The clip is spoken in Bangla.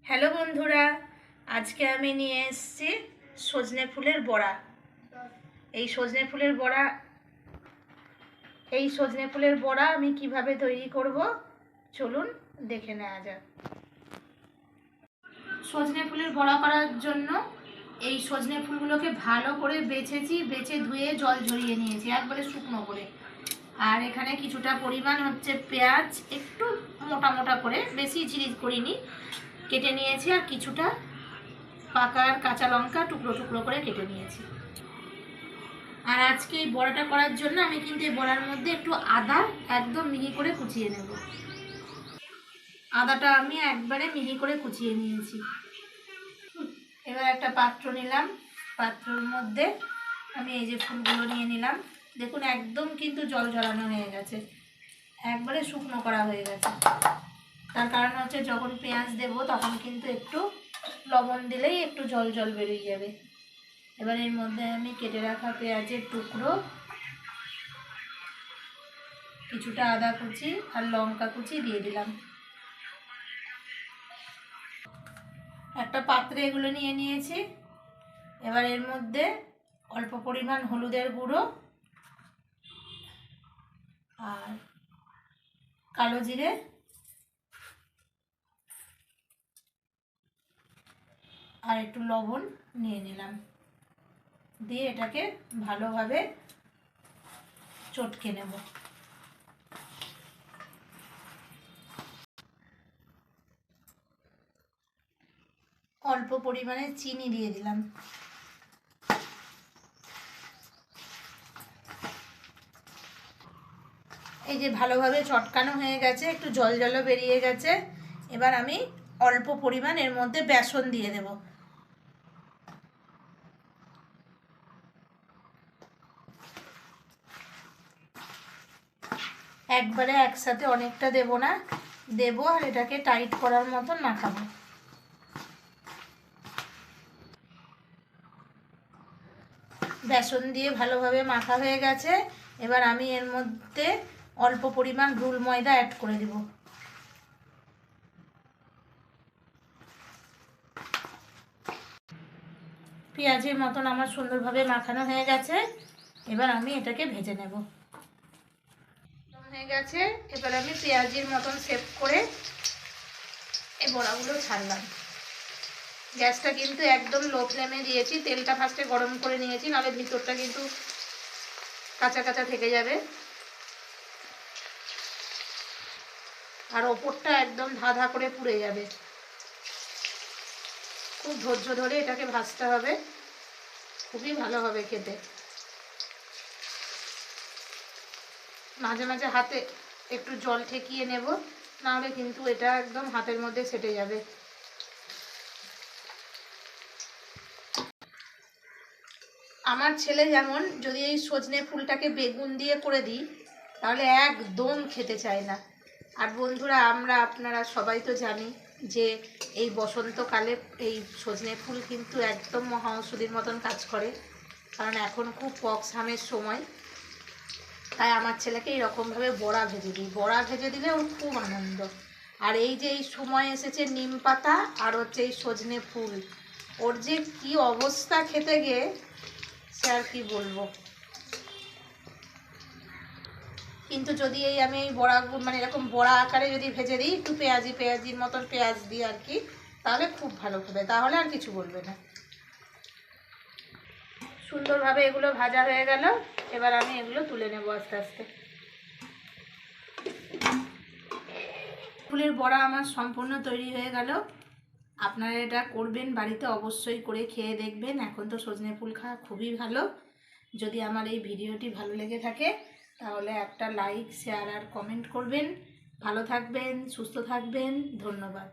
হ্যালো বন্ধুরা, আজকে আমি নিয়ে এসেছি সজনে ফুলের বড়া। এই সজনে ফুলের বড়া আমি কিভাবে তৈরি করব চলুন দেখে নেওয়া যাক। সজনে ফুলের বড়া করার জন্য এই সজনে ফুলগুলোকে ভালো করে বেছে ধুয়ে জল ঝরিয়ে নিয়েছি একবারে শুকনো করে। আর এখানে কিছুটা পরিমাণ হচ্ছে পেঁয়াজ একটু মোটা মোটা করে, বেশি ঝিরিঝ করিনি, কেটে নিয়েছি। আর কিছুটা পাকা কাঁচা লঙ্কা টুকরো টুকরো করে কেটে নিয়েছি। আর আজকে এই বড়াটা করার জন্য আমি কিন্তু এই বড়ার মধ্যে একটু আদা একদম মিহি করে কুচিয়ে নেব। আদাটা আমি একবারে মিহি করে কুচিয়ে নিয়েছি। এবার একটা পাত্র নিলাম, পাত্রের মধ্যে আমি এই যে ফুলগুলো নিয়ে নিলাম। দেখুন একদম কিন্তু জল ঝরানো হয়ে গেছে, একবারে শুকনো করা হয়ে গেছে। তার কারণ হচ্ছে যখন পেঁয়াজ দেব তখন কিন্তু একটু লবণ দিলেই একটু জল জল বেরিয়ে যাবে। এবার এর মধ্যে আমি কেটে রাখা পেঁয়াজের টুকরো, কিছুটা আদা কুচি আর লঙ্কা কুচি দিয়ে দিলাম। একটা পাত্রে এগুলো নিয়ে নিয়েছি। এবার এর মধ্যে অল্প পরিমাণ হলুদের গুঁড়ো আর কালো জিরে আর একটু লবণ নিয়ে নিলাম, দিয়ে এটাকে ভালোভাবে চটকে নেব। অল্প পরিমাণে চিনি দিয়ে দিলাম। এই যে ভালোভাবে চটকানো হয়ে গেছে, একটু জল জলও বেরিয়ে গেছে। এবার আমি অল্প পরিমাণ এর মধ্যে বেসন দিয়ে দেব। একবারে একসাথে অনেকটা দেব না, দেব আর এটাকে টাইট করার মতন মাখাবো। বেসন দিয়ে ভালোভাবে মাখা হয়ে গেছে। এবার আমি এর মধ্যে অল্প পরিমাণ রুল ময়দা অ্যাড করে দেব। পেঁয়াজের মতন আমার সুন্দরভাবে মাখানো হয়ে গেছে। এবার আমি এটাকে ভেজে নেব। হয়ে গেছে, এবার আমি পেঁয়াজের মতন শেপ করে এই বড়াগুলো ছাড়লাম। গ্যাসটা কিন্তু একদম লো ফ্লেমে দিয়েছি। তেলটা ফার্স্টে গরম করে নিয়েছি, নাহলে ভিতরটা কিন্তু কাঁচা কাঁচা থেকে যাবে। আর ওপরটা একদম ধাঁধা করে পুড়ে যাবে। খুব ধৈর্য ধরে এটাকে ভাজতে হবে, খুবই ভালো হবে খেতে। মাঝে মাঝে হাতে একটু জল ঠেকিয়ে নেব, নাহলে কিন্তু এটা একদম হাতের মধ্যে সেটে যাবে। আমার ছেলে যেমন, যদি এই সজনে ফুলটাকে বেগুন দিয়ে করে দিই তাহলে একদম খেতে চায় না। আর বন্ধুরা, আপনারা সবাই তো জানি যে এই বসন্তকালে এই সজনে ফুল কিন্তু একদম মহা ঔষধির মতন কাজ করে, কারণ এখন খুব পক্সামের সময়। তাই আমার ছেলেকে এইরকমভাবে বড়া ভেজে দিই। বড়া ভেজে দিলে ওর খুব আনন্দ। আর এই যে এই সময় এসেছে নিম পাতা আর হচ্ছে এই সজনে ফুল, ওর যে কি অবস্থা খেতে গিয়ে সে আর কি বলবো। কিন্তু যদি আমি এই বড়া মানে এরকম বড়া আকারে যদি ভেজে দিই, একটু পেঁয়াজির মতন পেঁয়াজ দিই আর কি, তাহলে খুব ভালো হবে, তাহলে আর কিছু বলবে না। সুন্দরভাবে এগুলো ভাজা হয়ে গেল। এবার আমি এগুলো তুলে নেব আস্তে আস্তে। ফুলের বড়া আমার সম্পূর্ণ তৈরি হয়ে গেল। আপনারা এটা করবেন বাড়িতে, অবশ্যই করে খেয়ে দেখবেন। এখন তো সজনে ফুল খাওয়া খুবই ভালো। যদি আমার এই ভিডিওটি ভালো লেগে থাকে তাহলে একটা লাইক, শেয়ার আর কমেন্ট করবেন। ভালো থাকবেন, সুস্থ থাকবেন। ধন্যবাদ।